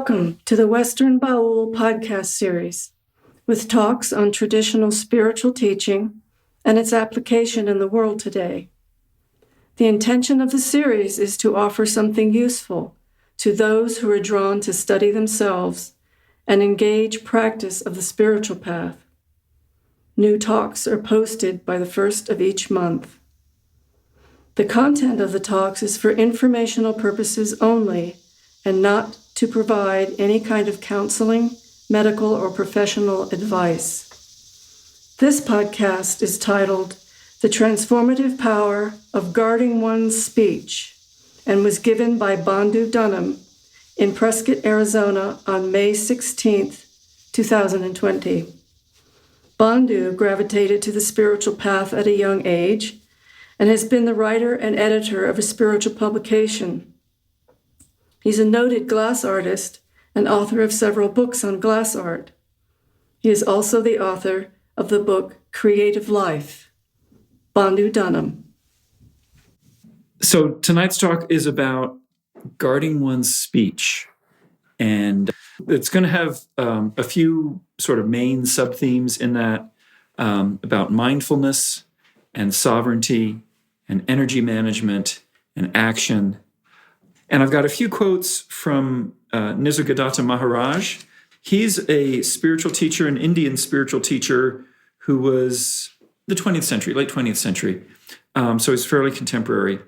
Welcome to the Western Baul podcast series, with talks on traditional spiritual teaching and its application in the world today. The intention of the series is to offer something useful to those who are drawn to study themselves and engage practice of the spiritual path. New talks are posted by the first of each month. The content of the talks is for informational purposes only and not to provide any kind of counseling, medical, or professional advice. This podcast is titled The Transformative Power of Guarding One's Speech and was given by Bandhu Dunham in Prescott, Arizona on May 16, 2020. Bandhu gravitated to the spiritual path at a young age and has been the writer and editor of a spiritual publication. He's a noted glass artist and author of several books on glass art. He is also the author of the book Creative Life. Bandhu Dunham. So tonight's talk is about guarding one's speech. And it's going to have a few sort of main sub-themes in that about mindfulness and sovereignty and energy management and action. And I've got a few quotes from Nisargadatta Maharaj. He's a spiritual teacher, an Indian spiritual teacher who was the 20th century, late 20th century. So he's fairly contemporary.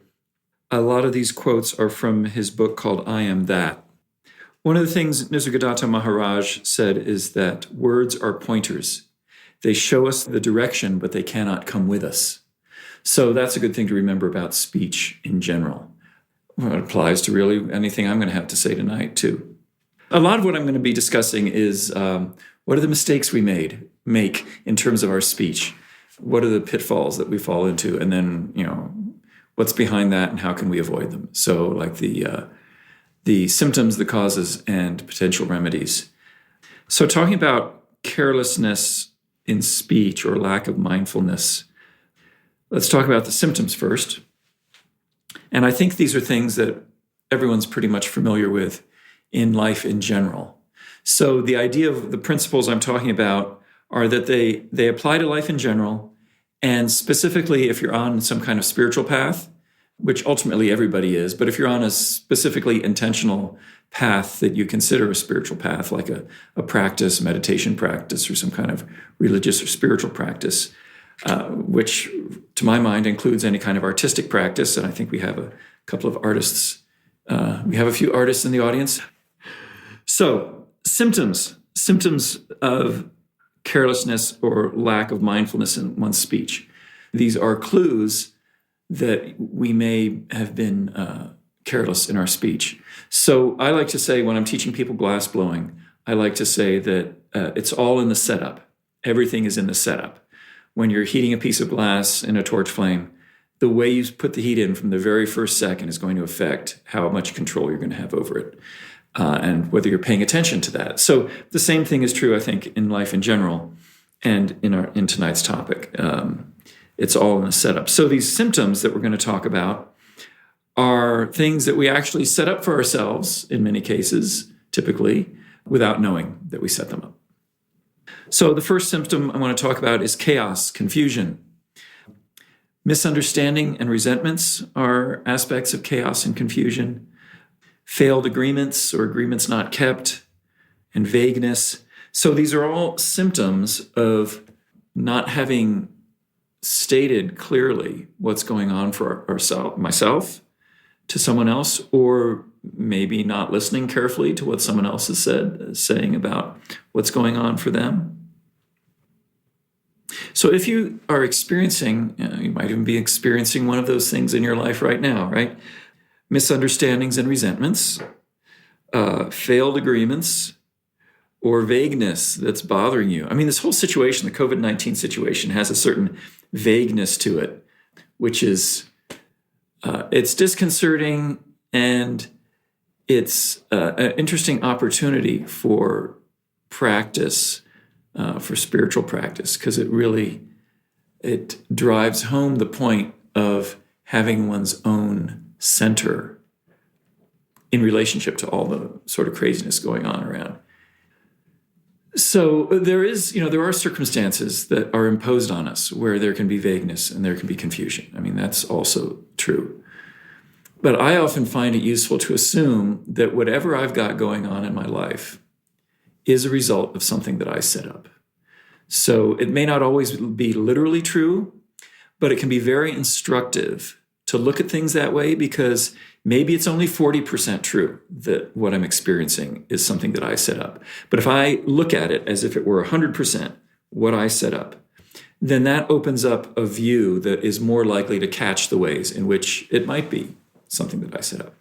A lot of these quotes are from his book called I Am That. One of the things Nisargadatta Maharaj said is that words are pointers. They show us the direction, but they cannot come with us. So that's a good thing to remember about speech in general. Well, it applies to really anything I'm going to have to say tonight, too. A lot of what I'm going to be discussing is what are the mistakes we make in terms of our speech? What are the pitfalls that we fall into? And then, what's behind that and how can we avoid them? So like the symptoms, the causes, and potential remedies. So talking about carelessness in speech or lack of mindfulness, let's talk about the symptoms first. And I think these are things that everyone's pretty much familiar with in life in general. So the idea of the principles I'm talking about are that they apply to life in general, and specifically if you're on some kind of spiritual path, which ultimately everybody is, but if you're on a specifically intentional path that you consider a spiritual path, like a practice, meditation practice, or some kind of religious or spiritual practice, which to my mind includes any kind of artistic practice. And I think we have a couple of artists. We have a few artists in the audience. So symptoms of carelessness or lack of mindfulness in one's speech. These are clues that we may have been careless in our speech. So I like to say when I'm teaching people glass blowing, I like to say that it's all in the setup. Everything is in the setup. When you're heating a piece of glass in a torch flame, the way you put the heat in from the very first second is going to affect how much control you're going to have over it, and whether you're paying attention to that. So the same thing is true, I think, in life in general and in tonight's topic. It's all in the setup. So these symptoms that we're going to talk about are things that we actually set up for ourselves in many cases, typically, without knowing that we set them up. So the first symptom I want to talk about is chaos, confusion. Misunderstanding and resentments are aspects of chaos and confusion. Failed agreements or agreements not kept, and vagueness. So these are all symptoms of not having stated clearly what's going on for myself, to someone else, or maybe not listening carefully to what someone else is saying about what's going on for them. So if you are experiencing, you might even be experiencing one of those things in your life right now, right? Misunderstandings and resentments, failed agreements, or vagueness that's bothering you. I mean, this whole situation, the COVID-19 situation, has a certain vagueness to it, which is, it's disconcerting and it's an interesting opportunity for practice, for spiritual practice, because it drives home the point of having one's own center in relationship to all the sort of craziness going on around. So there are circumstances that are imposed on us where there can be vagueness and there can be confusion. I mean, that's also true. But I often find it useful to assume that whatever I've got going on in my life is a result of something that I set up. So it may not always be literally true, but it can be very instructive to look at things that way, because maybe it's only 40% true that what I'm experiencing is something that I set up. But if I look at it as if it were 100% what I set up, then that opens up a view that is more likely to catch the ways in which it might be something that I set up.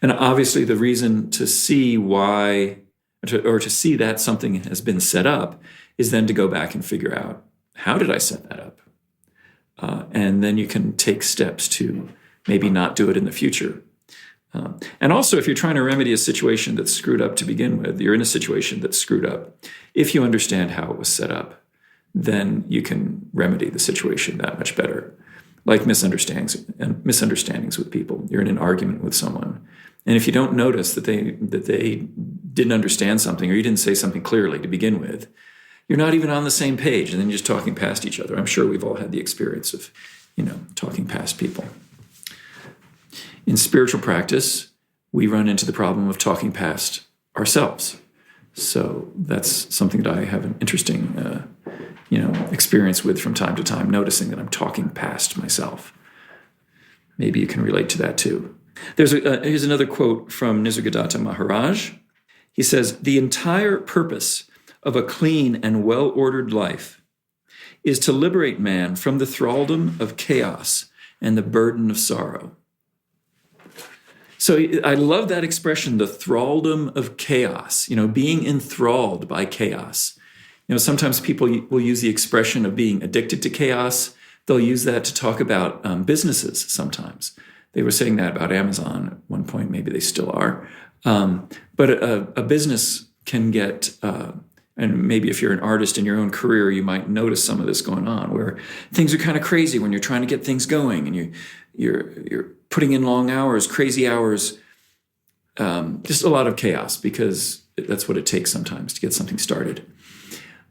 And obviously the reason to see to see that something has been set up is then to go back and figure out, how did I set that up? And then you can take steps to maybe not do it in the future. And also, if you're trying to remedy a situation that's screwed up to begin with, you're in a situation that's screwed up. If you understand how it was set up, then you can remedy the situation that much better. Like misunderstandings with people. You're in an argument with someone, and if you don't notice that they didn't understand something, or you didn't say something clearly to begin with, you're not even on the same page, and then you're just talking past each other. I'm sure we've all had the experience of, talking past people. In spiritual practice, we run into the problem of talking past ourselves. So that's something that I have an interesting, experience with from time to time, noticing that I'm talking past myself. Maybe you can relate to that too. Here's another quote from Nisargadatta Maharaj. He says, "The entire purpose of a clean and well-ordered life is to liberate man from the thraldom of chaos and the burden of sorrow." So I love that expression, the thraldom of chaos, being enthralled by chaos. Sometimes people will use the expression of being addicted to chaos. They'll use that to talk about businesses sometimes. They were saying that about Amazon at one point, maybe they still are. But a business can get, and maybe if you're an artist in your own career, you might notice some of this going on, where things are kind of crazy when you're trying to get things going, and you're putting in long hours, crazy hours, just a lot of chaos, because that's what it takes sometimes to get something started.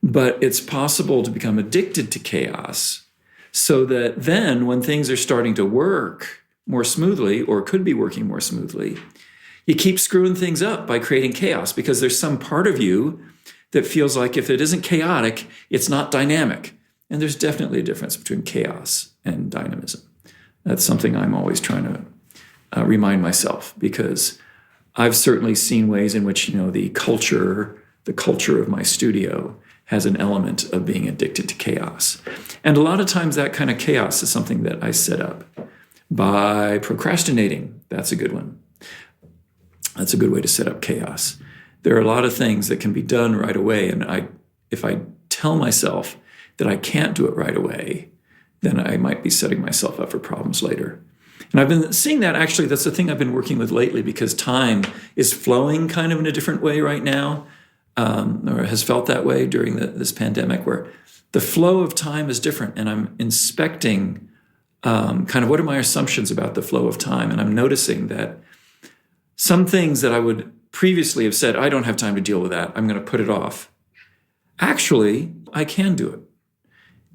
But it's possible to become addicted to chaos, so that then when things are starting to work more smoothly, or could be working more smoothly, you keep screwing things up by creating chaos, because there's some part of you that feels like if it isn't chaotic, it's not dynamic. And there's definitely a difference between chaos and dynamism. That's something I'm always trying to remind myself, because I've certainly seen ways in which, the culture of my studio has an element of being addicted to chaos. And a lot of times that kind of chaos is something that I set up by procrastinating. That's a good one. That's a good way to set up chaos. There are a lot of things that can be done right away, and if I tell myself that I can't do it right away, then I might be setting myself up for problems later. And I've been seeing that, actually, that's the thing I've been working with lately, because time is flowing kind of in a different way right now, or has felt that way during this pandemic, where the flow of time is different, and I'm inspecting kind of what are my assumptions about the flow of time, and I'm noticing that some things that I would previously have said, I don't have time to deal with that, I'm going to put it off. Actually, I can do it.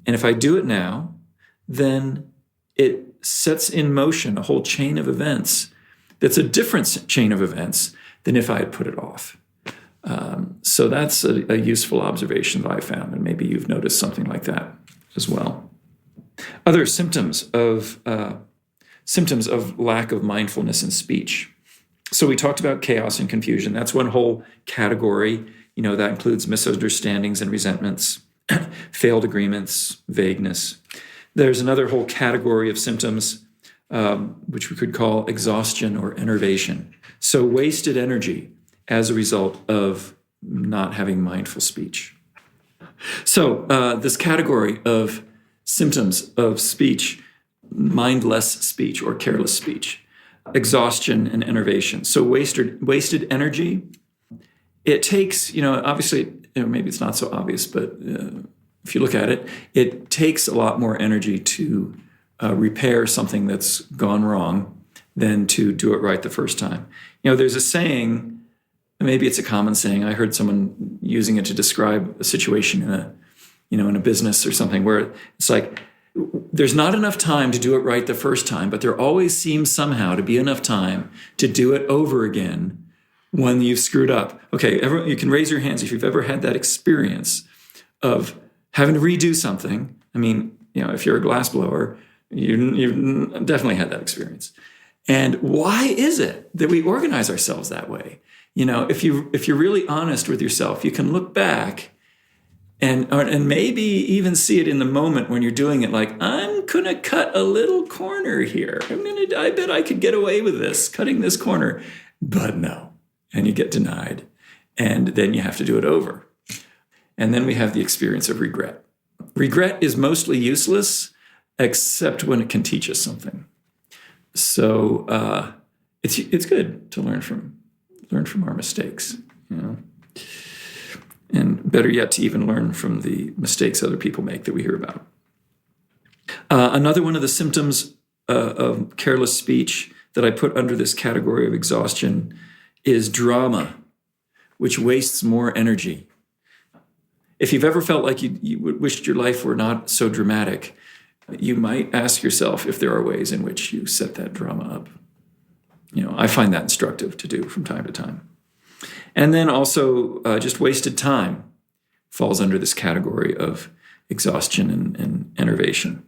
And if I do it now, then it sets in motion a whole chain of events that's a different chain of events than if I had put it off. So that's a useful observation that I found, and maybe you've noticed something like that as well. Other symptoms of lack of mindfulness in speech. So we talked about chaos and confusion. That's one whole category. That includes misunderstandings and resentments, failed agreements, vagueness. There's another whole category of symptoms, which we could call exhaustion or enervation. So wasted energy as a result of not having mindful speech. So this category of symptoms of speech, mindless speech or careless speech, exhaustion and enervation. So wasted energy, it takes, obviously, maybe it's not so obvious, but if you look at it, it takes a lot more energy to repair something that's gone wrong than to do it right the first time. There's a saying, maybe it's a common saying. I heard someone using it to describe a situation in a business or something, where it's like, there's not enough time to do it right the first time, but there always seems somehow to be enough time to do it over again when you've screwed up. Okay, you can raise your hands if you've ever had that experience of having to redo something. I mean, if you're a glassblower, you've definitely had that experience. And why is it that we organize ourselves that way? If you're really honest with yourself, you can look back and maybe even see it in the moment when you're doing it, like, I'm going to cut a little corner here. I bet I could get away with this, cutting this corner. But no. And you get denied. And then you have to do it over. And then we have the experience of regret. Regret is mostly useless, except when it can teach us something. So it's good to learn from our mistakes, and better yet, to even learn from the mistakes other people make that we hear about. Another one of the symptoms of careless speech that I put under this category of exhaustion is drama, which wastes more energy. If you've ever felt like you wished your life were not so dramatic, you might ask yourself if there are ways in which you set that drama up. I find that instructive to do from time to time. And then also just wasted time falls under this category of exhaustion and enervation.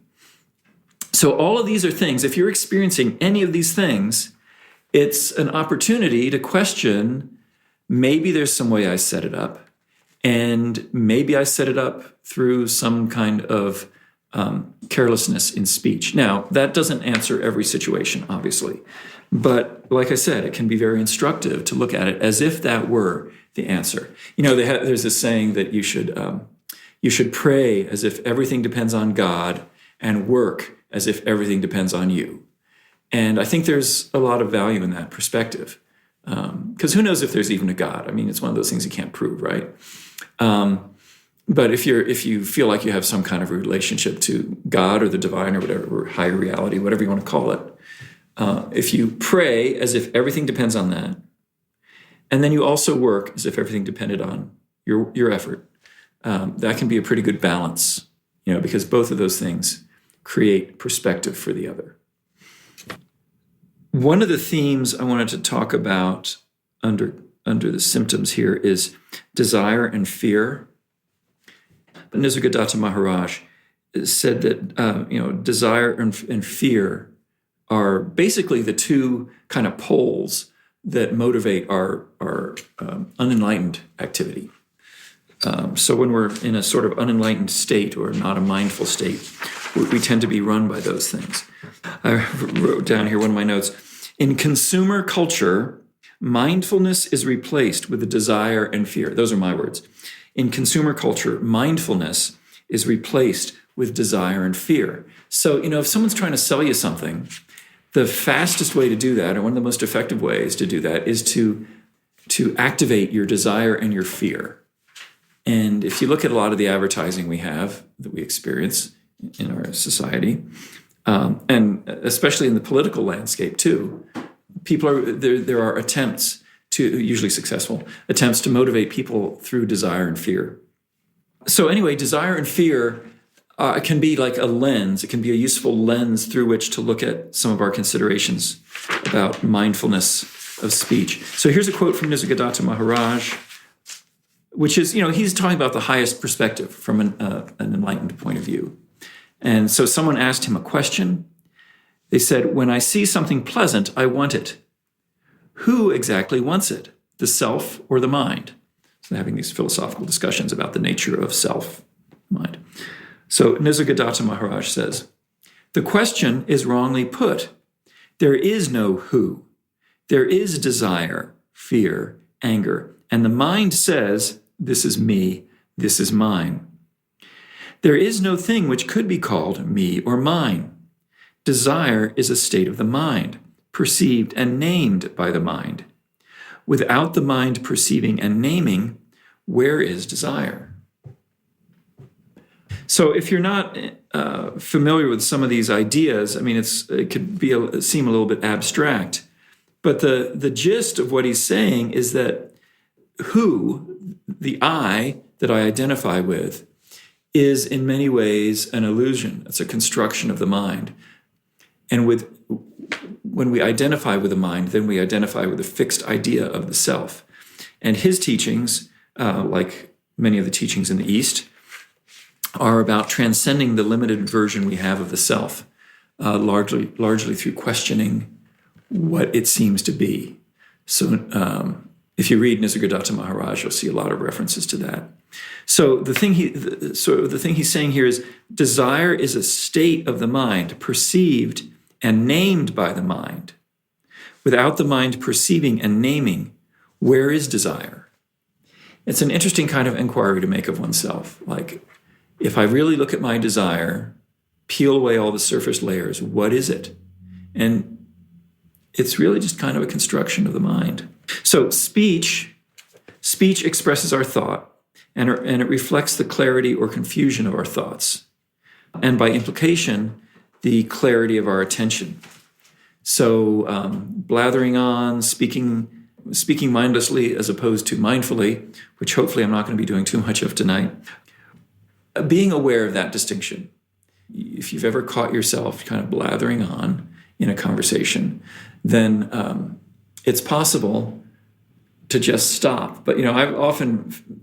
So all of these are things, if you're experiencing any of these things, it's an opportunity to question, maybe there's some way I set it up, and maybe I set it up through some kind of carelessness in speech. Now, that doesn't answer every situation, obviously. But like I said, it can be very instructive to look at it as if that were the answer. There's this saying that you should pray as if everything depends on God and work as if everything depends on you. And I think there's a lot of value in that perspective. Because who knows if there's even a God? I mean, it's one of those things you can't prove, right? But if you feel like you have some kind of relationship to God or the divine or whatever, or higher reality, whatever you want to call it, if you pray as if everything depends on that, and then you also work as if everything depended on your effort, that can be a pretty good balance, because both of those things create perspective for the other. One of the themes I wanted to talk about under the symptoms here is desire and fear. Nisargadatta Maharaj said that desire and fear are basically the two kind of poles that motivate our unenlightened activity. So when we're in a sort of unenlightened state or not a mindful state, we tend to be run by those things. I wrote down here one of my notes. In consumer culture, mindfulness is replaced with the desire and fear. Those are my words. In consumer culture, mindfulness is replaced with desire and fear. So, if someone's trying to sell you something, the fastest way to do that, or one of the most effective ways to do that, is to activate your desire and your fear. And if you look at a lot of the advertising we have, that we experience in our society, and especially in the political landscape too, there are attempts to, usually successful, attempts to motivate people through desire and fear. So anyway, desire and fear can be like a lens. It can be a useful lens through which to look at some of our considerations about mindfulness of speech. So here's a quote from Nisargadatta Maharaj, which is, he's talking about the highest perspective from an enlightened point of view. And so someone asked him a question. They said, when I see something pleasant, I want it. Who exactly wants it? The self or the mind? So they're having these philosophical discussions about the nature of self, mind. So Nisargadatta Maharaj says, the question is wrongly put. There is no who. There is desire, fear, anger, and the mind says, this is me, this is mine. There is no thing which could be called me or mine. Desire is a state of the mind, perceived and named by the mind. Without the mind perceiving and naming, where is desire? So if you're not familiar with some of these ideas, I mean, it could seem a little bit abstract, but the gist of what he's saying is that the I that I identify with, is in many ways an illusion. It's a construction of the mind. And when we identify with the mind, then we identify with a fixed idea of the self. And his teachings, like many of the teachings in the East, are about transcending the limited version we have of the self, largely through questioning what it seems to be. So if you read Nisargadatta Maharaj, you'll see a lot of references to that. So the thing he's saying here is desire is a state of the mind, perceived and named by the mind. Without the mind perceiving and naming, where is desire? It's an interesting kind of inquiry to make of oneself. Like, if I really look at my desire, peel away all the surface layers, what is it? And it's really just kind of a construction of the mind. So speech expresses our thought, and it reflects the clarity or confusion of our thoughts, and by implication, the clarity of our attention. So blathering on, speaking mindlessly as opposed to mindfully, which hopefully I'm not going to be doing too much of tonight. Being aware of that distinction. If you've ever caught yourself kind of blathering on in a conversation, then it's possible to just stop. But, I've often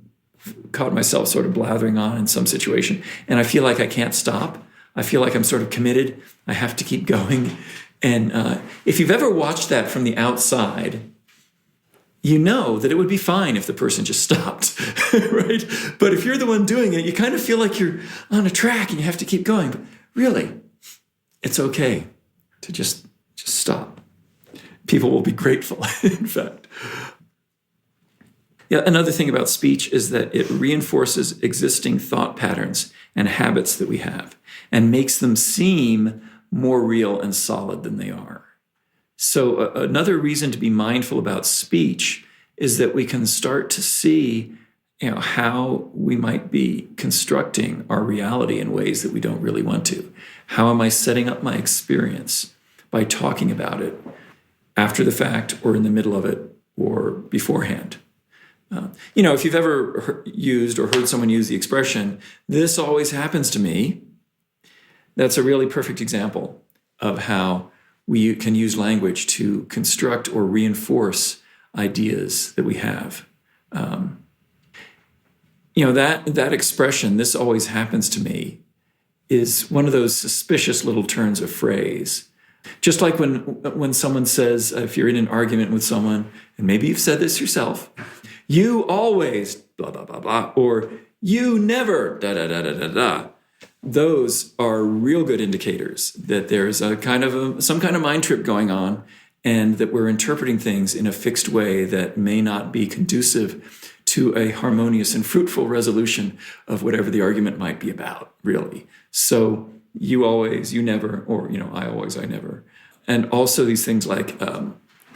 caught myself sort of blathering on in some situation, and I feel like I can't stop. I feel like I'm sort of committed. I have to keep going. And if you've ever watched that from the outside, you know that it would be fine if the person just stopped, right? But if you're the one doing it, you kind of feel like you're on a track and you have to keep going. But really, it's okay to just stop. People will be grateful, in fact. Yeah, another thing about speech is that it reinforces existing thought patterns and habits that we have and makes them seem more real and solid than they are. So another reason to be mindful about speech is that we can start to see, how we might be constructing our reality in ways that we don't really want to. How am I setting up my experience by talking about it after the fact or in the middle of it or beforehand? If you've ever used or heard someone use the expression, "this always happens to me," that's a really perfect example of how we can use language to construct or reinforce ideas that we have. That expression, "this always happens to me," is one of those suspicious little turns of phrase. Just like when someone says, if you're in an argument with someone, and maybe you've said this yourself, "you always blah, blah, blah, blah," or "you never da, da, da, da, da, da." Those are real good indicators that there's some kind of mind trip going on, and that we're interpreting things in a fixed way that may not be conducive to a harmonious and fruitful resolution of whatever the argument might be about, really. So "you always," "you never," or, "I always," "I never." And also these things like,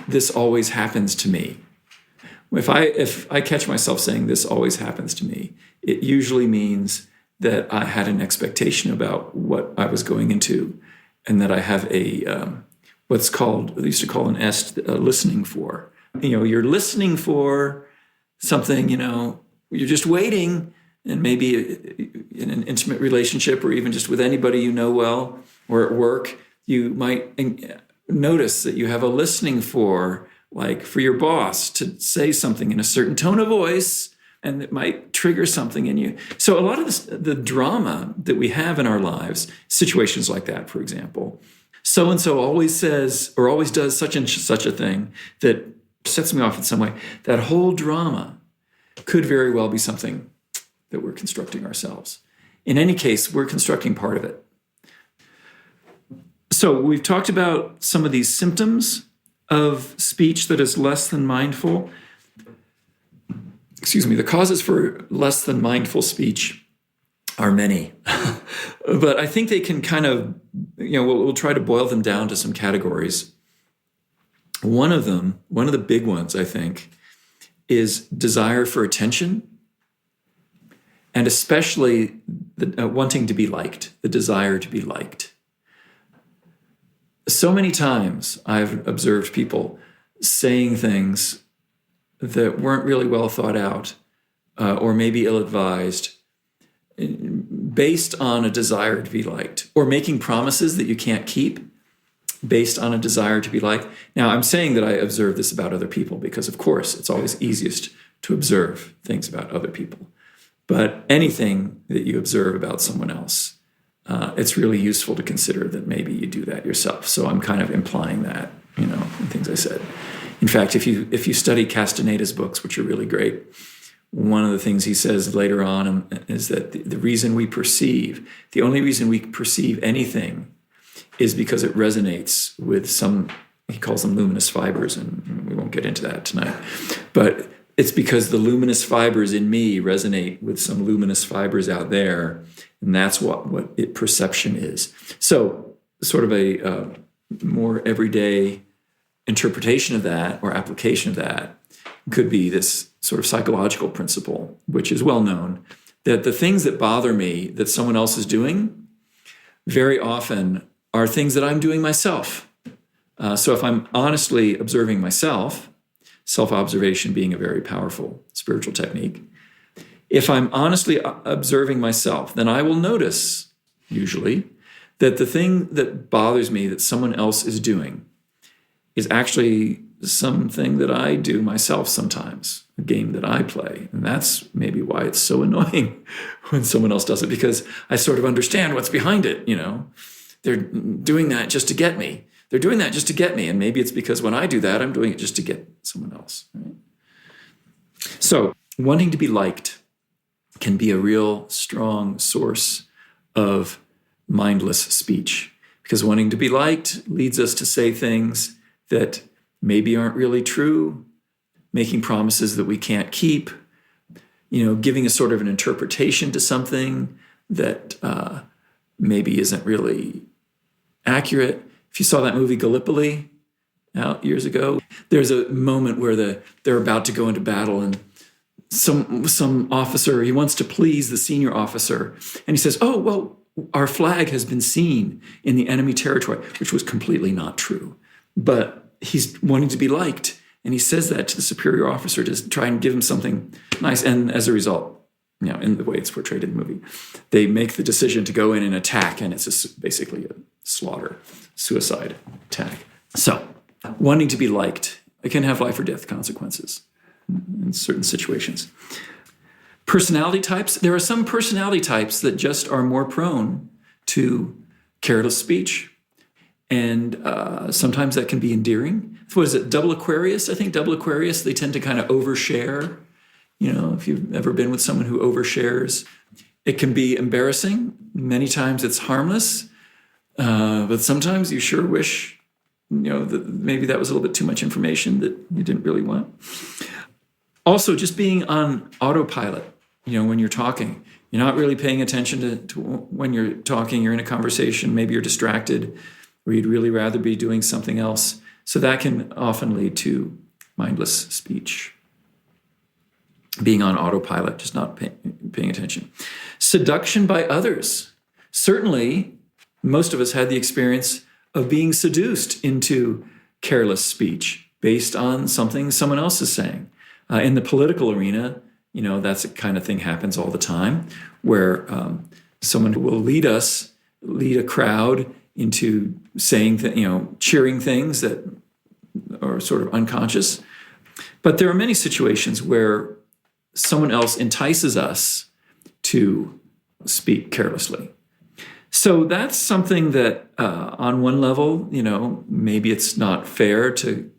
"this always happens to me." If I catch myself saying "this always happens to me," it usually means that I had an expectation about what I was going into, and that I have they used to call an est, listening for. You're listening for something, you're just waiting, and maybe in an intimate relationship or even just with anybody you know well, or at work, you might notice that you have a listening for, like for your boss to say something in a certain tone of voice, and it might trigger something in you. So a lot of the drama that we have in our lives, situations like that, for example, so-and-so always says or always does such and such a thing that sets me off in some way. That whole drama could very well be something that we're constructing ourselves. In any case, we're constructing part of it. So we've talked about some of these symptoms of speech that is less than mindful. The causes for less than mindful speech are many, but I think they can kind of, we'll try to boil them down to some categories. One of the big ones, I think, is desire for attention and especially the wanting to be liked, the desire to be liked. So many times I've observed people saying things that weren't really well thought out or maybe ill-advised based on a desire to be liked, or making promises that you can't keep based on a desire to be liked. Now, I'm saying that I observe this about other people because, of course, it's always easiest to observe things about other people. But anything that you observe about someone else, it's really useful to consider that maybe you do that yourself. So I'm kind of implying that, in things I said. In fact, if you study Castaneda's books, which are really great, one of the things he says later on is that the only reason we perceive anything is because it resonates with some, he calls them luminous fibers, and we won't get into that tonight. But it's because the luminous fibers in me resonate with some luminous fibers out there, and that's what perception is. So sort of a more everyday interpretation of that or application of that could be this sort of psychological principle, which is well known, that the things that bother me that someone else is doing very often are things that I'm doing myself. So if I'm honestly observing myself, self-observation being a very powerful spiritual technique, if I'm honestly observing myself, then I will notice, usually, that the thing that bothers me that someone else is doing is actually something that I do myself sometimes, a game that I play. And that's maybe why it's so annoying when someone else does it, because I sort of understand what's behind it, They're doing that just to get me. They're doing that just to get me. And maybe it's because when I do that, I'm doing it just to get someone else. Right? So wanting to be liked can be a real strong source of mindless speech, because wanting to be liked leads us to say things that maybe aren't really true, making promises that we can't keep, giving a sort of an interpretation to something that maybe isn't really accurate. If you saw that movie Gallipoli out years ago, there's a moment where they're about to go into battle, and some officer, he wants to please the senior officer, and he says, "Oh, well, our flag has been seen in the enemy territory," which was completely not true. But he's wanting to be liked, and he says that to the superior officer to try and give him something nice. And as a result, in the way it's portrayed in the movie, they make the decision to go in and attack, and it's basically a slaughter, suicide attack. So, wanting to be liked, it can have life or death consequences in certain situations. Personality types, there are some personality types that just are more prone to careless speech, and sometimes that can be endearing. What is it, double Aquarius? I think double Aquarius, they tend to kind of overshare. If you've ever been with someone who overshares, it can be embarrassing. Many times it's harmless, but sometimes you sure wish, that maybe that was a little bit too much information that you didn't really want. Also, just being on autopilot, when you're talking, you're not really paying attention to when you're talking, you're in a conversation, maybe you're distracted, or you'd really rather be doing something else. So that can often lead to mindless speech. Being on autopilot, just not paying attention. Seduction by others. Certainly, most of us had the experience of being seduced into careless speech based on something someone else is saying. In the political arena, that's the kind of thing happens all the time, where someone will lead a crowd into saying that, cheering things that are sort of unconscious. But there are many situations where someone else entices us to speak carelessly. So that's something that on one level, maybe it's not fair to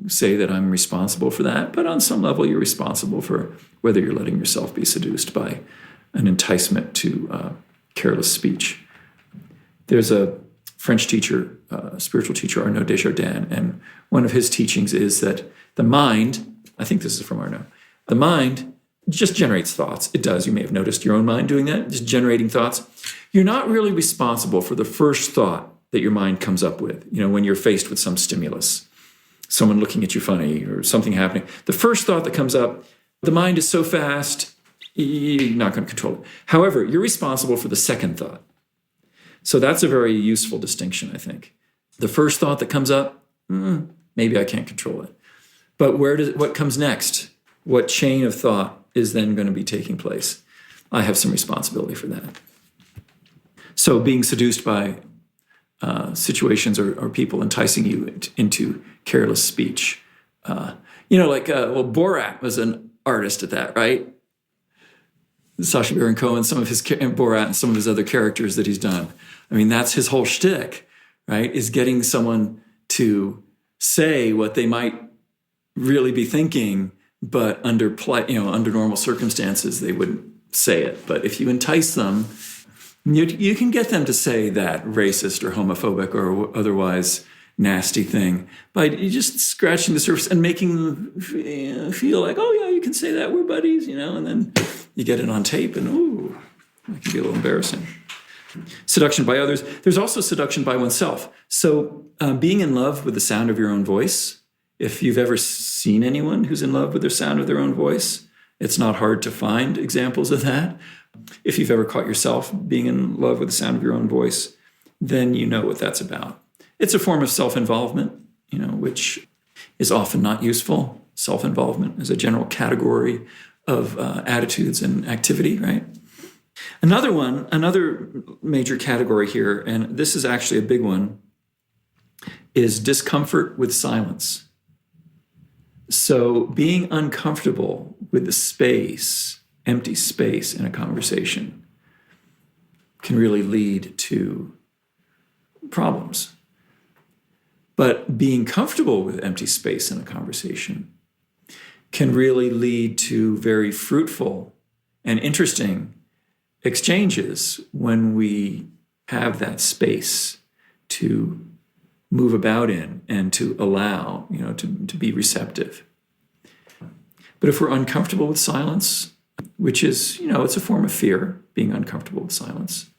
say that I'm responsible for that, but on some level you're responsible for whether you're letting yourself be seduced by an enticement to careless speech. There's a French teacher, spiritual teacher, Arnaud Desjardins, and one of his teachings is that the mind, I think this is from Arnaud, the mind just generates thoughts. It does. You may have noticed your own mind doing that, just generating thoughts. You're not really responsible for the first thought that your mind comes up with, when you're faced with some stimulus, someone looking at you funny or something happening. The first thought that comes up, the mind is so fast, you're not going to control it. However, you're responsible for the second thought. So that's a very useful distinction, I think. The first thought that comes up, maybe I can't control it. But what comes next? What chain of thought is then going to be taking place? I have some responsibility for that. So being seduced by situations or people enticing you into careless speech. Borat was an artist at that, right? Sacha Baron Cohen, some of his Borat and some of his other characters that he's done. I mean, that's his whole shtick, right? Is getting someone to say what they might really be thinking, but under normal circumstances, they wouldn't say it. But if you entice them, you can get them to say that racist or homophobic or otherwise nasty thing by just scratching the surface and making them feel like, oh yeah, you can say that, we're buddies, and then you get it on tape and it can be a little embarrassing. Seduction by others. There's also seduction by oneself. So being in love with the sound of your own voice, if you've ever seen anyone who's in love with the sound of their own voice, it's not hard to find examples of that. If you've ever caught yourself being in love with the sound of your own voice, then you know what that's about. It's a form of self-involvement, which is often not useful. Self-involvement is a general category of attitudes and activity, right? Another major category here, and this is actually a big one, is discomfort with silence. So being uncomfortable with the empty space in a conversation can really lead to problems. But being comfortable with empty space in a conversation can really lead to very fruitful and interesting exchanges when we have that space to move about in and to allow, to be receptive. But if we're uncomfortable with silence, which is, it's a form of fear, being uncomfortable with silence.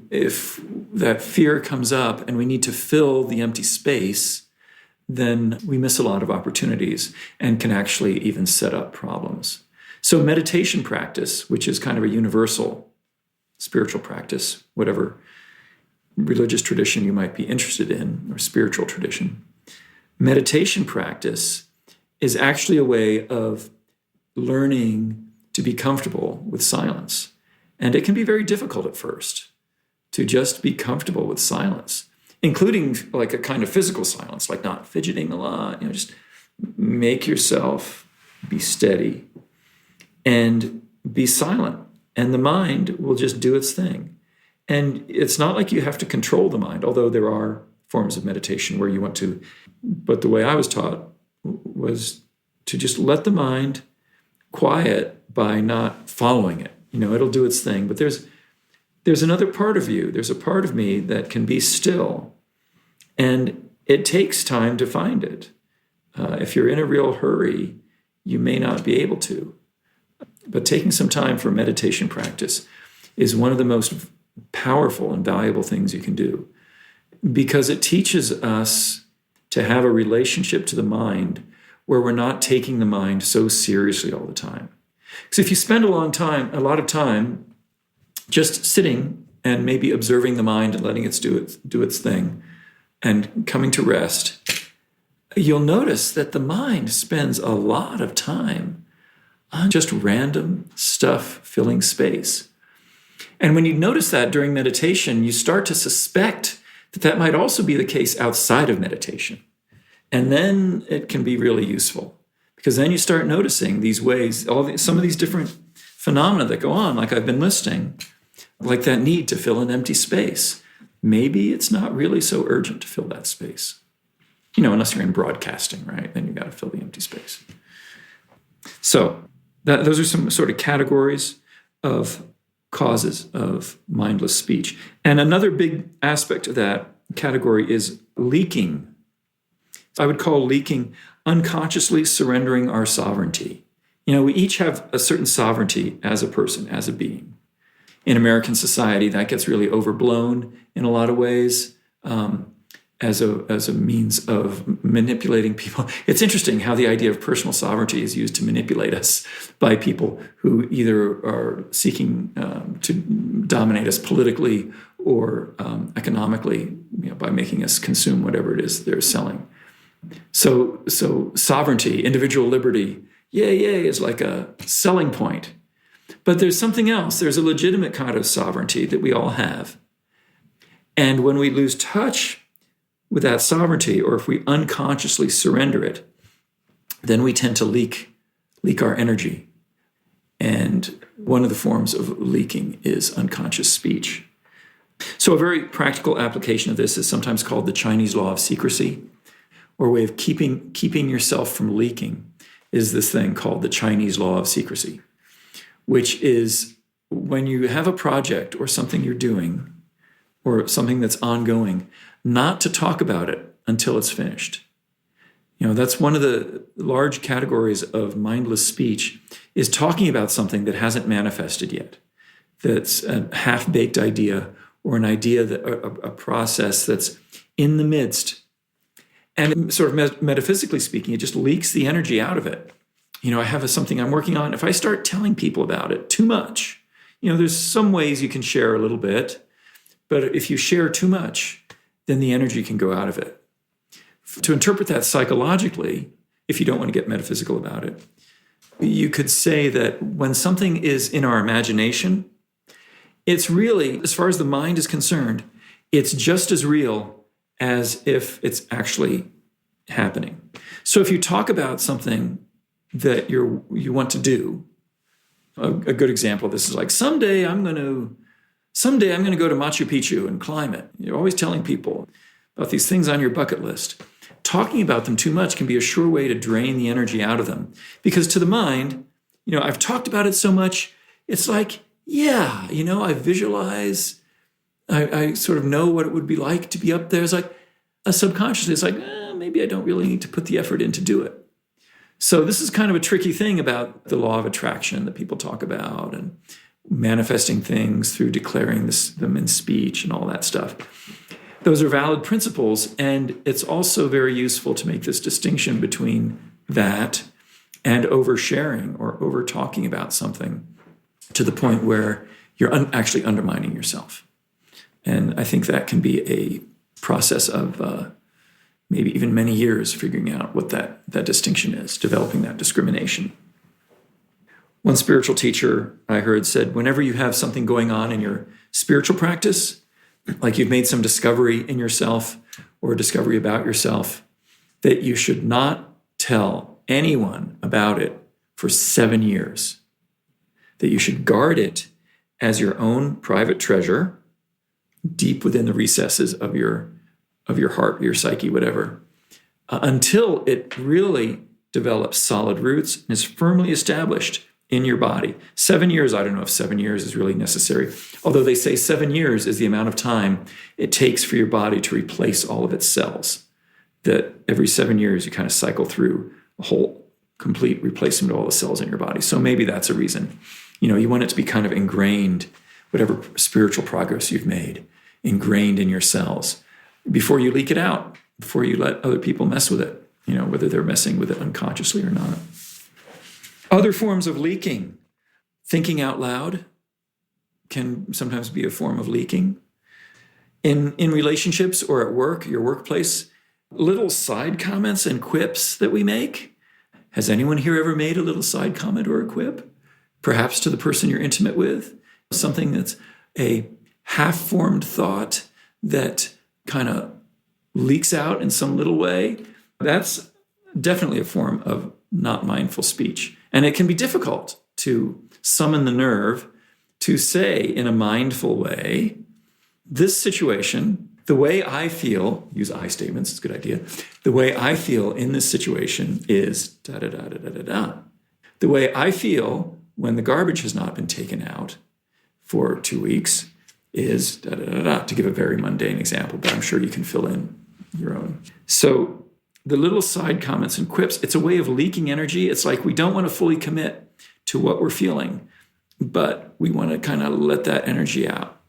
If that fear comes up and we need to fill the empty space, then we miss a lot of opportunities and can actually even set up problems. So meditation practice, which is kind of a universal spiritual practice, whatever religious tradition you might be interested in, or spiritual tradition, meditation practice is actually a way of learning to be comfortable with silence. And it can be very difficult at first to just be comfortable with silence, including like a kind of physical silence, like not fidgeting a lot, just make yourself be steady and be silent. And the mind will just do its thing. And it's not like you have to control the mind, although there are forms of meditation where you want to. But the way I was taught was to just let the mind quiet by not following it. It'll do its thing. But there's another part of you. There's a part of me that can be still. And it takes time to find it. If you're in a real hurry, you may not be able to. But taking some time for meditation practice is one of the most powerful and valuable things you can do, because it teaches us to have a relationship to the mind where we're not taking the mind so seriously all the time. Because if you spend a lot of time just sitting and maybe observing the mind and letting it do its thing and coming to rest, you'll notice that the mind spends a lot of time on just random stuff filling space. And when you notice that during meditation, you start to suspect that might also be the case outside of meditation. And then it can be really useful, because then you start noticing these ways, some of these different phenomena that go on, like I've been listing, like that need to fill an empty space. Maybe it's not really so urgent to fill that space. Unless you're in broadcasting, right? Then you got to fill the empty space. So those are some sort of categories of causes of mindless speech. And another big aspect of that category is leaking. I would call leaking unconsciously surrendering our sovereignty. We each have a certain sovereignty as a person, as a being. In American society, that gets really overblown in a lot of ways. as a means of manipulating people. It's interesting how the idea of personal sovereignty is used to manipulate us by people who either are seeking to dominate us politically or economically, by making us consume whatever it is they're selling. So sovereignty, individual liberty, yay, is like a selling point. But there's something else. There's a legitimate kind of sovereignty that we all have. And when we lose touch with that sovereignty, or if we unconsciously surrender it, then we tend to leak our energy. And one of the forms of leaking is unconscious speech. So a very practical application of this is sometimes called the Chinese law of secrecy, or a way of keeping yourself from leaking is this thing called the Chinese law of secrecy, which is when you have a project or something you're doing or something that's ongoing, not to talk about it until it's finished. That's one of the large categories of mindless speech, is talking about something that hasn't manifested yet, that's a half-baked idea or an idea, that a process that's in the midst. And sort of metaphysically speaking, it just leaks the energy out of it. I have something I'm working on. If I start telling people about it too much, there's some ways you can share a little bit, but if you share too much, then the energy can go out of it. To interpret that psychologically, if you don't want to get metaphysical about it, you could say that when something is in our imagination, it's really, as far as the mind is concerned, it's just as real as if it's actually happening. So if you talk about something that you want to do, a good example of this is like, someday I'm going to go to Machu Picchu and climb it. You're always telling people about these things on your bucket list. Talking about them too much can be a sure way to drain the energy out of them. Because to the mind, I've talked about it so much, it's like, I visualize, I sort of know what it would be like to be up there. It's like, subconsciously, it's like, maybe I don't really need to put the effort in to do it. So this is kind of a tricky thing about the law of attraction that people talk about, and manifesting things through declaring them in speech and all that stuff. Those are valid principles, and it's also very useful to make this distinction between that and oversharing or over-talking about something to the point where you're actually undermining yourself. And I think that can be a process of maybe even many years figuring out what that distinction is, developing that discrimination. One spiritual teacher I heard said, whenever you have something going on in your spiritual practice, like you've made some discovery in yourself or a discovery about yourself, that you should not tell anyone about it for 7 years. That you should guard it as your own private treasure, deep within the recesses of your heart, your psyche, whatever, until it really develops solid roots and is firmly established in your body. 7 years, I don't know if 7 years is really necessary. Although they say 7 years is the amount of time it takes for your body to replace all of its cells. That every 7 years you kind of cycle through a whole complete replacement of all the cells in your body. So maybe that's a reason. You want it to be kind of ingrained, whatever spiritual progress you've made, ingrained in your cells before you leak it out, before you let other people mess with it, whether they're messing with it unconsciously or not. Other forms of leaking. Thinking out loud can sometimes be a form of leaking. In relationships or at work, your workplace, little side comments and quips that we make. Has anyone here ever made a little side comment or a quip? Perhaps to the person you're intimate with? Something that's a half-formed thought that kind of leaks out in some little way. That's definitely a form of not mindful speech. And it can be difficult to summon the nerve to say in a mindful way, this situation, the way I feel, use I statements, it's a good idea. The way I feel in this situation is da-da-da-da-da-da-da. The way I feel when the garbage has not been taken out for 2 weeks is da-da-da-da, to give a very mundane example, but I'm sure you can fill in your own. So the little side comments and quips, it's a way of leaking energy. It's like we don't want to fully commit to what we're feeling, but we want to kind of let that energy out.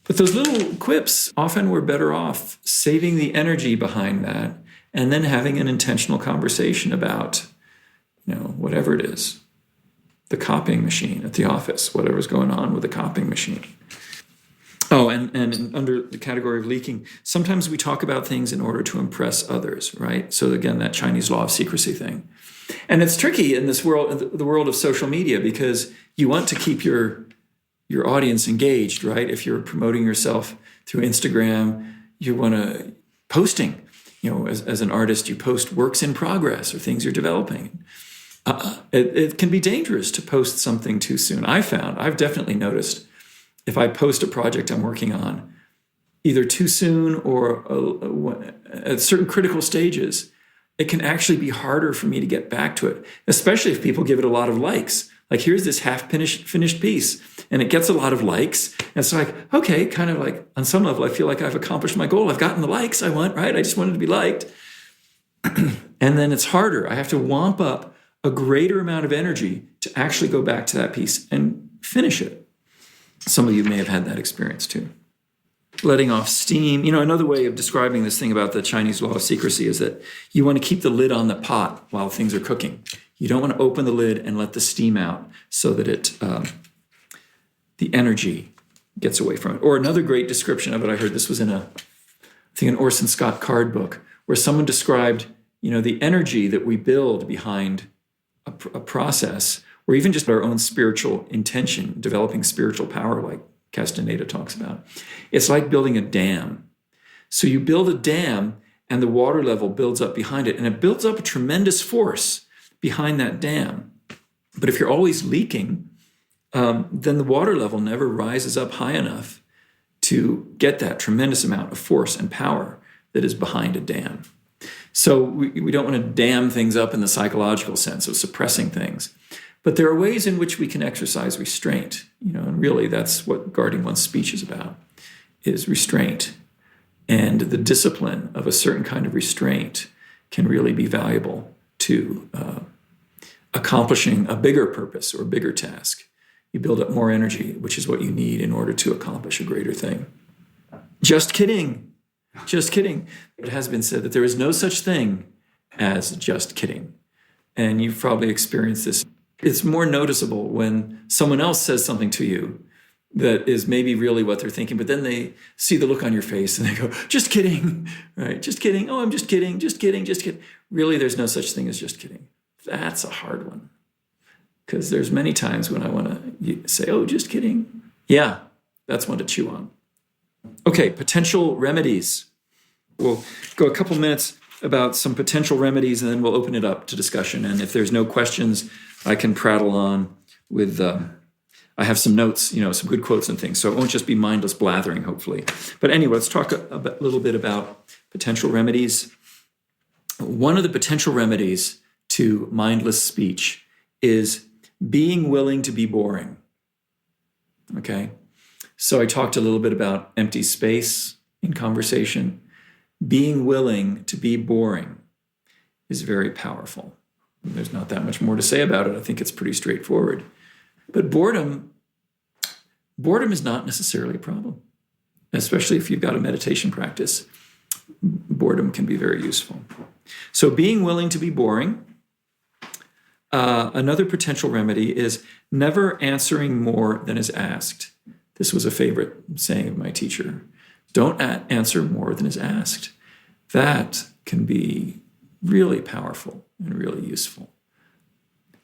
But those little quips, often we're better off saving the energy behind that and then having an intentional conversation about, whatever it is, the copying machine at the office, whatever's going on with the copying machine. Oh, and under the category of leaking, sometimes we talk about things in order to impress others, right? So again, that Chinese law of secrecy thing. And it's tricky in this world, the world of social media, because you want to keep your audience engaged, right? If you're promoting yourself through Instagram, you want to posting, as an artist, you post works in progress or things you're developing. It can be dangerous to post something too soon. I've definitely noticed if I post a project I'm working on, either too soon or at certain critical stages, it can actually be harder for me to get back to it, especially if people give it a lot of likes. Like, here's this half-finished piece, and it gets a lot of likes. And it's like, okay, kind of like on some level, I feel like I've accomplished my goal. I've gotten the likes I want, right? I just wanted to be liked. And then it's harder. I have to wamp up a greater amount of energy to actually go back to that piece and finish it. Some of you may have had that experience too. Letting off steam. Another way of describing this thing about the Chinese law of secrecy is that you want to keep the lid on the pot while things are cooking. You don't want to open the lid and let the steam out so that the energy gets away from it. Or another great description of it, I heard this was in an Orson Scott Card book, where someone described, the energy that we build behind a process, or even just our own spiritual intention, developing spiritual power, like Castaneda talks about. It's like building a dam. So you build a dam and the water level builds up behind it, and it builds up a tremendous force behind that dam. But if you're always leaking, then the water level never rises up high enough to get that tremendous amount of force and power that is behind a dam. So we don't want to dam things up in the psychological sense of suppressing things. But there are ways in which we can exercise restraint, and really that's what guarding one's speech is about, is restraint. And the discipline of a certain kind of restraint can really be valuable to accomplishing a bigger purpose or bigger task. You build up more energy, which is what you need in order to accomplish a greater thing. Just kidding. Just kidding. It has been said that there is no such thing as just kidding. And you've probably experienced this. It's more noticeable when someone else says something to you that is maybe really what they're thinking, but then they see the look on your face and they go, just kidding, right? Just kidding. Oh, I'm just kidding, just kidding, just kidding. Really, there's no such thing as just kidding. That's a hard one, because there's many times when I want to say, oh, just kidding. Yeah, that's one to chew on. Okay, potential remedies. We'll go a couple minutes about some potential remedies, and then we'll open it up to discussion. And if there's no questions, I can prattle on with, I have some notes, some good quotes and things. So it won't just be mindless blathering, hopefully. But anyway, let's talk a little bit about potential remedies. One of the potential remedies to mindless speech is being willing to be boring. Okay? So I talked a little bit about empty space in conversation. Being willing to be boring is very powerful. There's not that much more to say about it. I think it's pretty straightforward. But boredom is not necessarily a problem, especially if you've got a meditation practice. Boredom can be very useful. So being willing to be boring. Another potential remedy is never answering more than is asked. This was a favorite saying of my teacher. Don't answer more than is asked. That can be really powerful and really useful.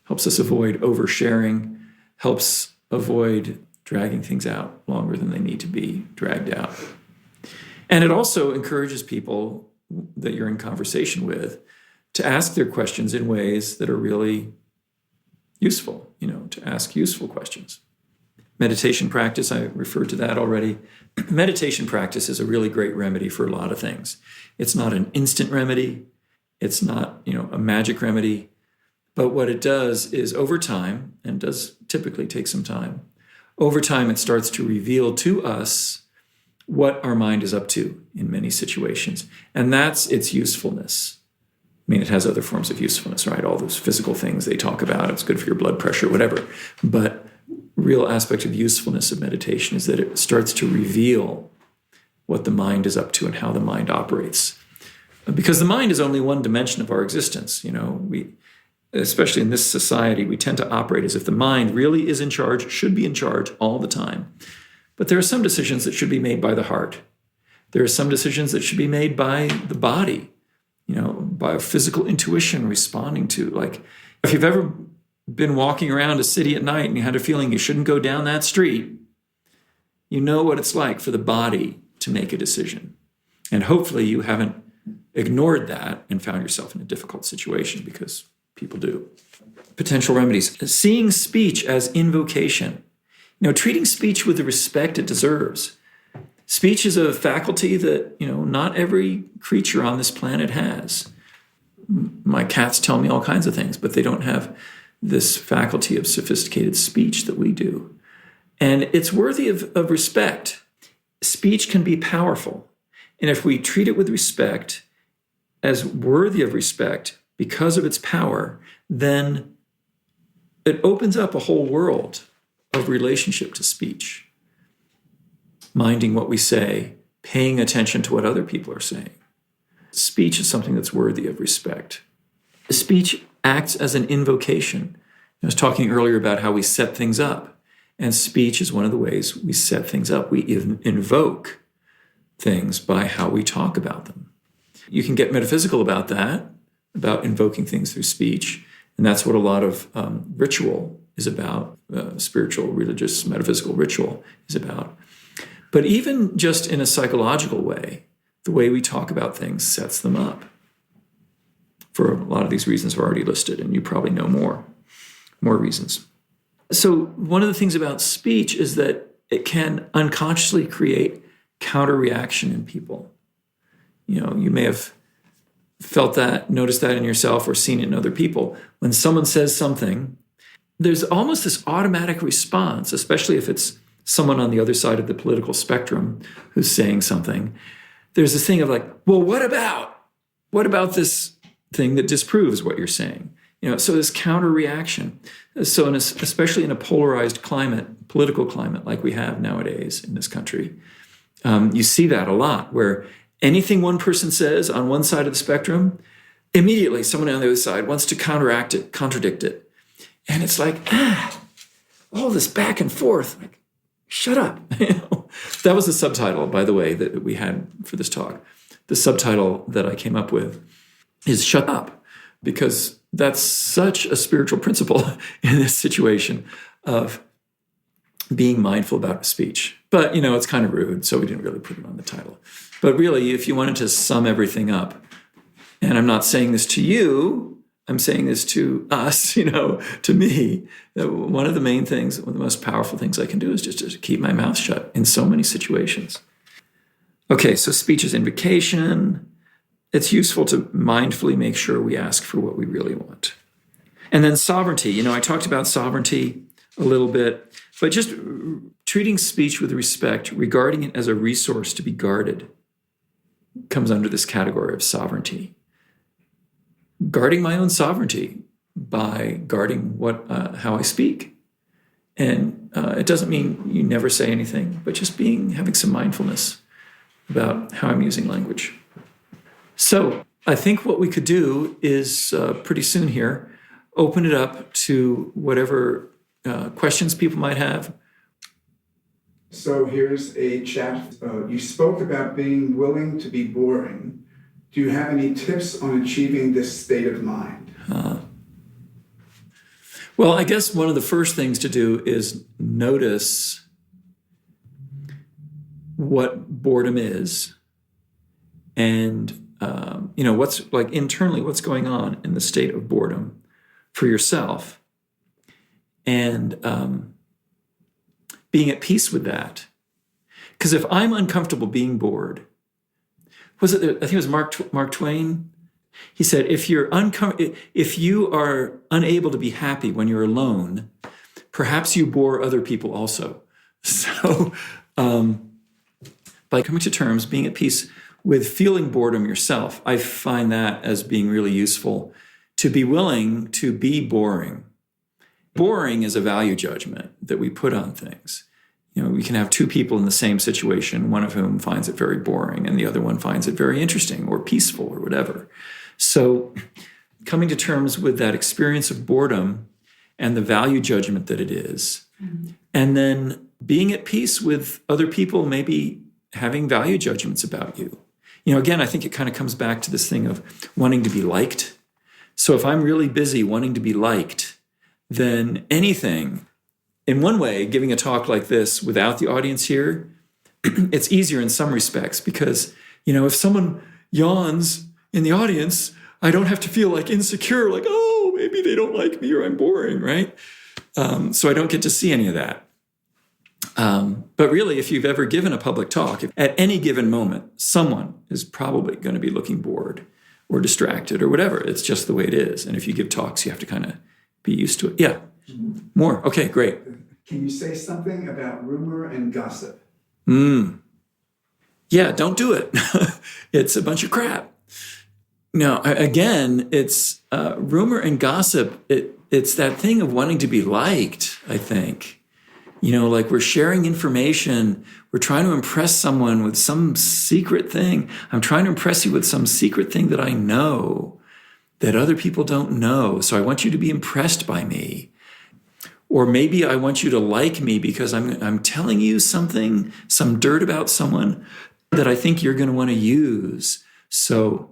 Helps us avoid oversharing, helps avoid dragging things out longer than they need to be dragged out. And it also encourages people that you're in conversation with to ask their questions in ways that are really useful, to ask useful questions. Meditation practice, I referred to that already. Meditation practice is a really great remedy for a lot of things. It's not an instant remedy. It's not, a magic remedy. But what it does is over time, and does typically take some time, over time it starts to reveal to us what our mind is up to in many situations. And that's its usefulness. I mean, it has other forms of usefulness, right? All those physical things they talk about. It's good for your blood pressure, whatever. But real aspect of usefulness of meditation is that it starts to reveal what the mind is up to and how the mind operates. Because the mind is only one dimension of our existence. We, especially in this society, we tend to operate as if the mind really is in charge, should be in charge all the time. But there are some decisions that should be made by the heart. There are some decisions that should be made by the body, by physical intuition responding to. Like, if you've ever been walking around a city at night and you had a feeling you shouldn't go down that street, you know what it's like for the body to make a decision. And hopefully you haven't ignored that and found yourself in a difficult situation, because people do. Potential remedies. Seeing speech as invocation. Treating speech with the respect it deserves. Speech is a faculty that, not every creature on this planet has. My cats tell me all kinds of things, but they don't have this faculty of sophisticated speech that we do. And it's worthy of respect. Speech can be powerful. And if we treat it with respect, as worthy of respect because of its power, then it opens up a whole world of relationship to speech. Minding what we say, paying attention to what other people are saying. Speech is something that's worthy of respect. Speech acts as an invocation. I was talking earlier about how we set things up, and speech is one of the ways we set things up. We invoke things by how we talk about them. You can get metaphysical about that, about invoking things through speech, and that's what a lot of ritual is about, spiritual, religious, metaphysical ritual is about. But even just in a psychological way, the way we talk about things sets them up. For a lot of these reasons I've already listed, and you probably know more reasons. So one of the things about speech is that it can unconsciously create counter-reaction in people. You may have felt that, noticed that in yourself, or seen it in other people. When someone says something, there's almost this automatic response, especially if it's someone on the other side of the political spectrum who's saying something. There's this thing of like, well, what about this thing that disproves what you're saying? So this counter reaction. So especially in a polarized climate, political climate like we have nowadays in this country, you see that a lot, where anything one person says on one side of the spectrum, immediately someone on the other side wants to counteract it, contradict it. And it's like, all this back and forth, like, shut up. That was the subtitle, by the way, that we had for this talk. The subtitle that I came up with is shut up, because that's such a spiritual principle in this situation of being mindful about speech. But, it's kind of rude, so we didn't really put it on the title. But really, if you wanted to sum everything up, and I'm not saying this to you, I'm saying this to us, to me, that one of the main things, one of the most powerful things I can do is just to keep my mouth shut in so many situations. Okay, so speech is invocation. It's useful to mindfully make sure we ask for what we really want. And then sovereignty. I talked about sovereignty a little bit, but just treating speech with respect, regarding it as a resource to be guarded, comes under this category of sovereignty. Guarding my own sovereignty by guarding how I speak. And it doesn't mean you never say anything, but just having some mindfulness about how I'm using language. So I think what we could do is pretty soon here, open it up to whatever questions people might have. So here's a chat. You spoke about being willing to be boring. Do you have any tips on achieving this state of mind? Well, I guess one of the first things to do is notice what boredom is, and what's like internally, what's going on in the state of boredom for yourself, and being at peace with that. Because if I'm uncomfortable being bored, I think it was Mark Twain. He said, if you are unable to be happy when you're alone, perhaps you bore other people also. So by coming to terms, being at peace with feeling boredom yourself, I find that as being really useful, to be willing to be boring Boring is a value judgment that we put on things. We can have two people in the same situation, one of whom finds it very boring and the other one finds it very interesting or peaceful or whatever. So coming to terms with that experience of boredom and the value judgment that it is, and then being at peace with other people maybe having value judgments about you. Again, I think it kind of comes back to this thing of wanting to be liked. So if I'm really busy wanting to be liked, then anything, in one way, giving a talk like this without the audience here, it's easier in some respects because, if someone yawns in the audience, I don't have to feel like insecure, like, oh, maybe they don't like me or I'm boring, right? So I don't get to see any of that. But really, if you've ever given a public talk, at any given moment, someone is probably going to be looking bored or distracted or whatever. It's just the way it is. And if you give talks, you have to kind of be used to it. Yeah. More. Okay, great. Can you say something about rumor and gossip? Yeah, don't do it. It's a bunch of crap. No, again, it's rumor and gossip. It's that thing of wanting to be liked, I think. Like we're sharing information. We're trying to impress someone with some secret thing. I'm trying to impress you with some secret thing that I know that other people don't know. So I want you to be impressed by me. Or maybe I want you to like me because I'm telling you something, some dirt about someone that I think you're going to want to use. So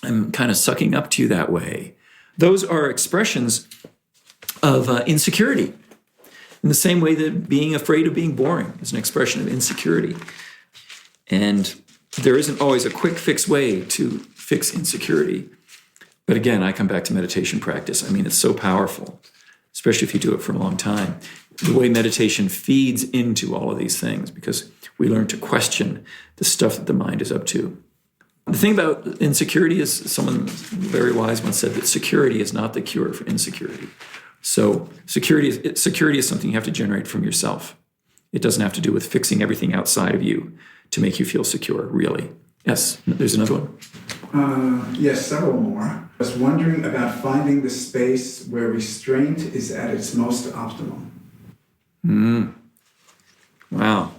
I'm kind of sucking up to you that way. Those are expressions of insecurity. In the same way that being afraid of being boring is an expression of insecurity. And there isn't always a quick fix way to fix insecurity. But again, I come back to meditation practice. It's so powerful, especially if you do it for a long time. The way meditation feeds into all of these things because we learn to question the stuff that the mind is up to. The thing about insecurity is someone very wise once said that security is not the cure for insecurity. So security is something you have to generate from yourself. It doesn't have to do with fixing everything outside of you to make you feel secure, really. Yes, there's another one. Yes, several more. I was wondering about finding the space where restraint is at its most optimal. Wow.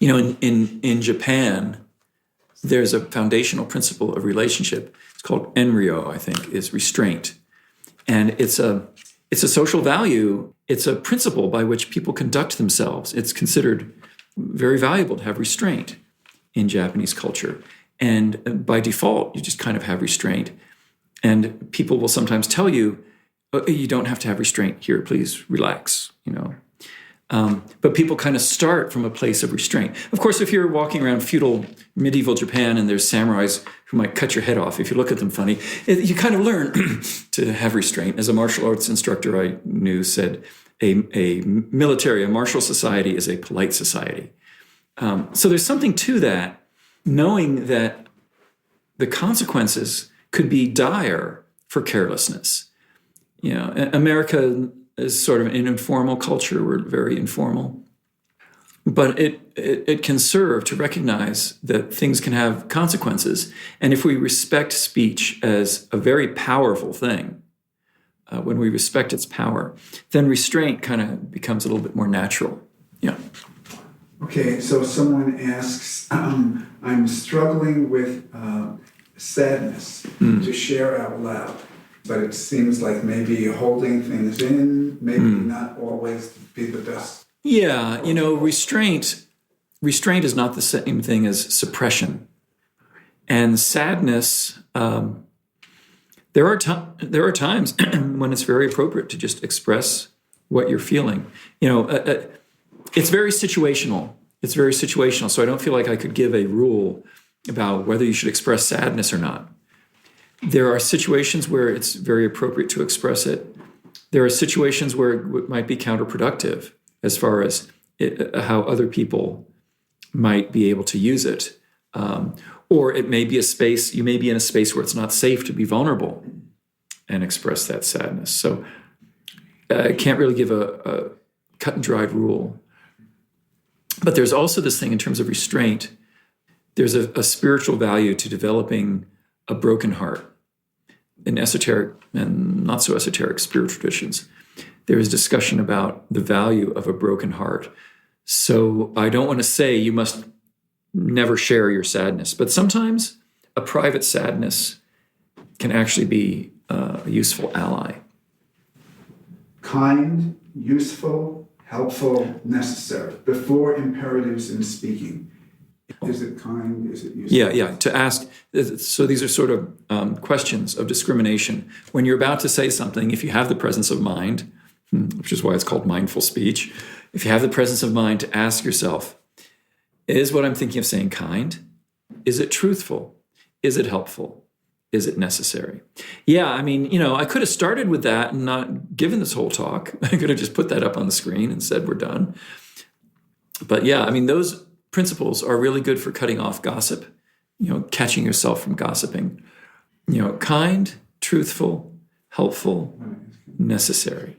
In Japan, there's a foundational principle of relationship. It's called enryo, I think, is restraint. And it's a social value. It's a principle by which people conduct themselves. It's considered very valuable to have restraint in Japanese culture. And by default, you just kind of have restraint. And people will sometimes tell you, oh, you don't have to have restraint here. Please relax, But people kind of start from a place of restraint. Of course, if you're walking around feudal medieval Japan and there's samurais who might cut your head off if you look at them funny, you kind of learn to have restraint. As a martial arts instructor I knew said, a martial society is a polite society. So there's something to that, knowing that the consequences could be dire for carelessness. America is sort of an informal culture. We're very informal. But it can serve to recognize that things can have consequences. And if we respect speech as a very powerful thing, when we respect its power, then restraint kind of becomes a little bit more natural. Yeah. Okay, so someone asks, I'm struggling with sadness to share out loud. But it seems like maybe holding things in, maybe not always be the best. Yeah, restraint is not the same thing as suppression. And sadness, there are times when it's very appropriate to just express what you're feeling. It's very situational. So I don't feel like I could give a rule about whether you should express sadness or not. There are situations where it's very appropriate to express it. There are situations where it might be counterproductive as far as how other people might be able to use it. Or it may be you may be in a space where it's not safe to be vulnerable and express that sadness. So I can't really give a cut and dried rule. But there's also this thing in terms of restraint. There's a spiritual value to developing a broken heart in esoteric and not so esoteric spiritual traditions. there is discussion about the value of a broken heart. So I don't want to say you must never share your sadness, but sometimes a private sadness can actually be a useful ally. Kind, useful, helpful, necessary. Before imperatives in speaking. Is it kind? Is it useful? Yeah. To ask, so these are sort of questions of discrimination. When you're about to say something, if you have the presence of mind, which is why it's called mindful speech, if you have the presence of mind to ask yourself, is what I'm thinking of saying kind? Is it truthful? Is it helpful? Is it necessary? Yeah, I mean, I could have started with that and not given this whole talk. I could have just put that up on the screen and said we're done. But yeah, I mean, those principles are really good for cutting off gossip, catching yourself from gossiping. Kind, truthful, helpful, necessary.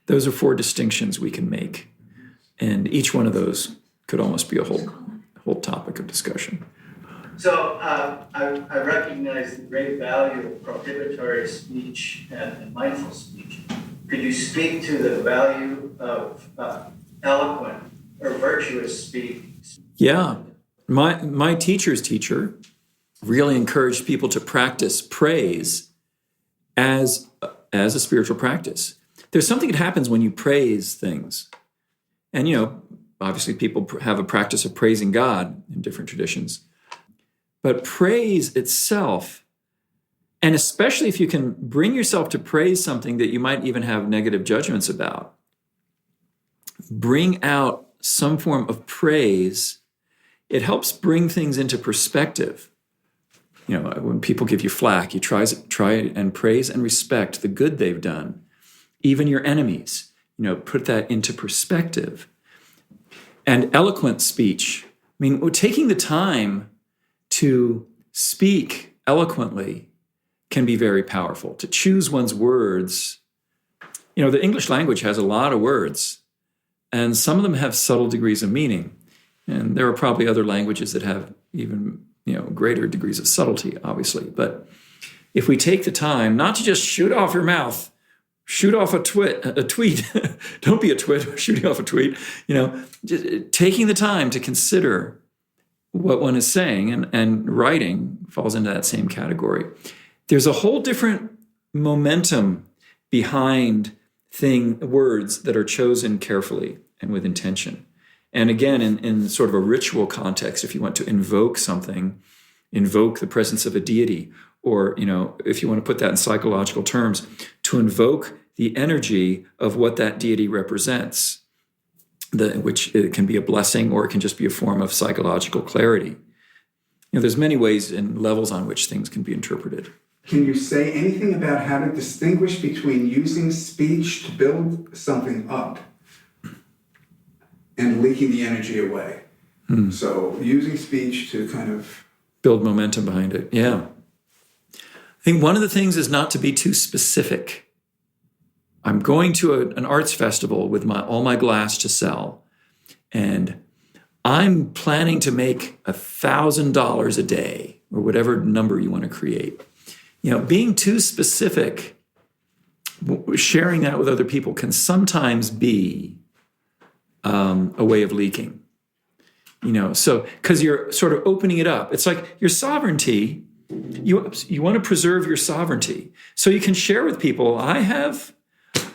Those are 4 distinctions we can make. And each one of those could almost be a whole topic of discussion. So I recognize the great value of prohibitory speech and mindful speech. Could you speak to the value of eloquent or virtuous speech? Yeah. My teacher's teacher really encouraged people to practice praise as a spiritual practice. There's something that happens when you praise things. And, obviously people have a practice of praising God in different traditions. But praise itself, and especially if you can bring yourself to praise something that you might even have negative judgments about, bring out some form of praise, it helps bring things into perspective. When people give you flack, you try and praise and respect the good they've done. Even your enemies, put that into perspective. And eloquent speech, taking the time to speak eloquently can be very powerful. To choose one's words, the English language has a lot of words, and some of them have subtle degrees of meaning. And there are probably other languages that have even, greater degrees of subtlety, obviously. But if we take the time not to just shoot off your mouth, shoot off a tweet, don't be a twit, shooting off a tweet, just taking the time to consider what one is saying, and writing falls into that same category. There's a whole different momentum behind words that are chosen carefully and with intention. And again, in sort of a ritual context, if you want to invoke something, invoke the presence of a deity, or, if you want to put that in psychological terms, to invoke the energy of what that deity represents, which it can be a blessing or it can just be a form of psychological clarity. There's many ways and levels on which things can be interpreted. Can you say anything about how to distinguish between using speech to build something up and leaking the energy away? So using speech to kind of build momentum behind it. Yeah. I think one of the things is not to be too specific. I'm going to an arts festival with all my glass to sell, and I'm planning to make $1,000 a day, or whatever number you want to create. Being too specific, sharing that with other people can sometimes be a way of leaking. So because you're sort of opening it up. It's like your sovereignty. You want to preserve your sovereignty, so you can share with people.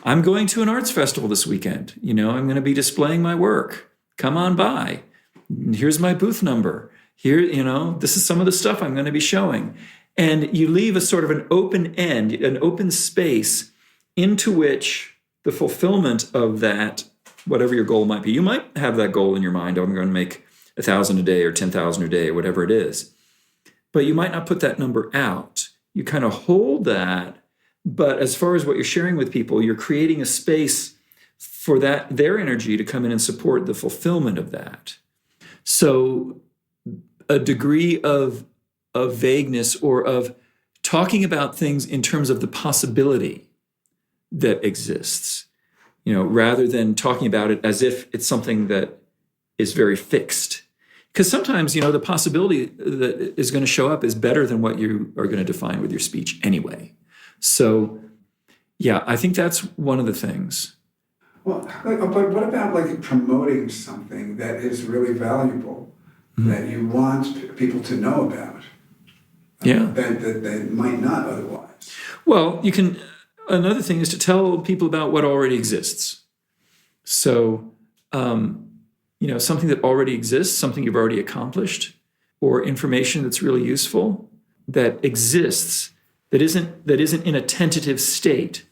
I'm going to an arts festival this weekend. I'm going to be displaying my work. Come on by. Here's my booth number. Here, this is some of the stuff I'm going to be showing. And you leave a sort of an open end, an open space into which the fulfillment of that, whatever your goal might be, you might have that goal in your mind. I'm going to make 1,000 a day or 10,000 a day, or whatever it is. But you might not put that number out. You kind of hold that. But as far as what you're sharing with people, you're creating a space for their energy to come in and support the fulfillment of that. So a degree of vagueness, or of talking about things in terms of the possibility that exists, rather than talking about it as if it's something that is very fixed. Because sometimes, the possibility that is going to show up is better than what you are going to define with your speech anyway. So, yeah, I think that's one of the things. Well, but what about like promoting something that is really valuable that you want people to know about? Yeah. That they might not otherwise. Well, another thing is to tell people about what already exists. So, something that already exists, something you've already accomplished, or information that's really useful that exists, that isn't in a tentative state.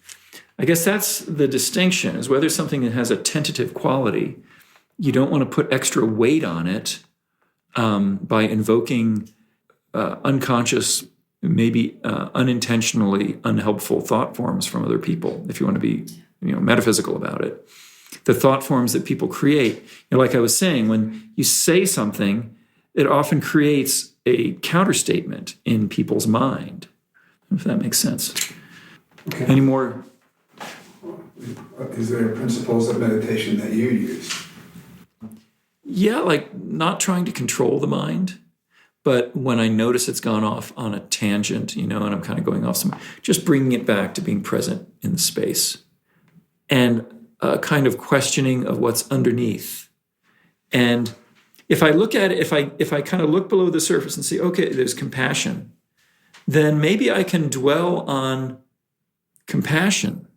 I guess that's the distinction, is whether something that has a tentative quality, you don't want to put extra weight on it by invoking unconscious, maybe unintentionally unhelpful thought forms from other people, if you want to be metaphysical about it. The thought forms that people create, like I was saying, when you say something, it often creates a counterstatement in people's mind, if that makes sense. Okay. Any more? Is there principles of meditation that you use? Yeah, like not trying to control the mind, but when I notice it's gone off on a tangent, and I'm kind of going off somewhere, just bringing it back to being present in the space, and a kind of questioning of what's underneath. And if I look at it, if I kind of look below the surface and see, okay, there's compassion, then maybe I can dwell on compassion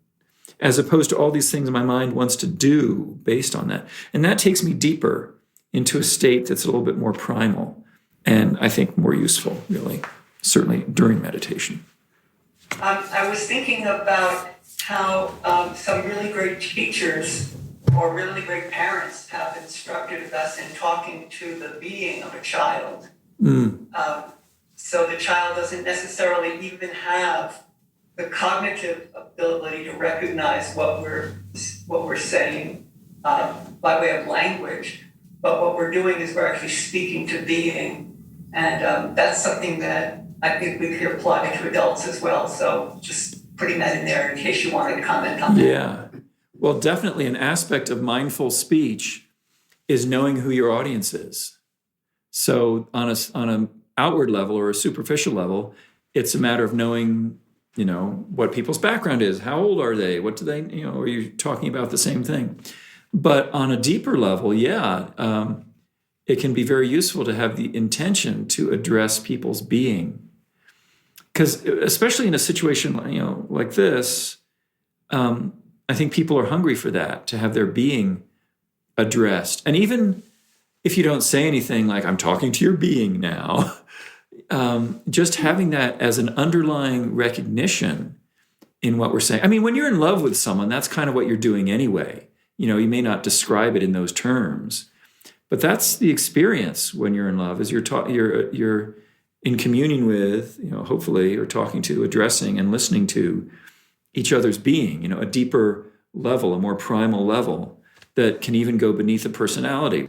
as opposed to all these things my mind wants to do based on that. And that takes me deeper into a state that's a little bit more primal and I think more useful, really, certainly during meditation. I was thinking about how some really great teachers or really great parents have instructed us in talking to the being of a child. So the child doesn't necessarily even have the cognitive ability to recognize what we're saying by way of language, but what we're doing is we're actually speaking to being, and that's something that I think we could apply to adults as well. So just putting that in there in case you wanted to comment on that. Yeah. Well, definitely an aspect of mindful speech is knowing who your audience is. So on an outward level or a superficial level, it's a matter of knowing, what people's background is. How old are they? What do they, are you talking about the same thing? But on a deeper level, it can be very useful to have the intention to address people's being. Because especially in a situation, like this, I think people are hungry for that, to have their being addressed. And even if you don't say anything like, I'm talking to your being now, just having that as an underlying recognition in what we're saying. I mean, when you're in love with someone, that's kind of what you're doing anyway. You may not describe it in those terms, but that's the experience when you're in love, is you're in communion with, hopefully, or talking to, addressing and listening to each other's being, a deeper level, a more primal level that can even go beneath a personality.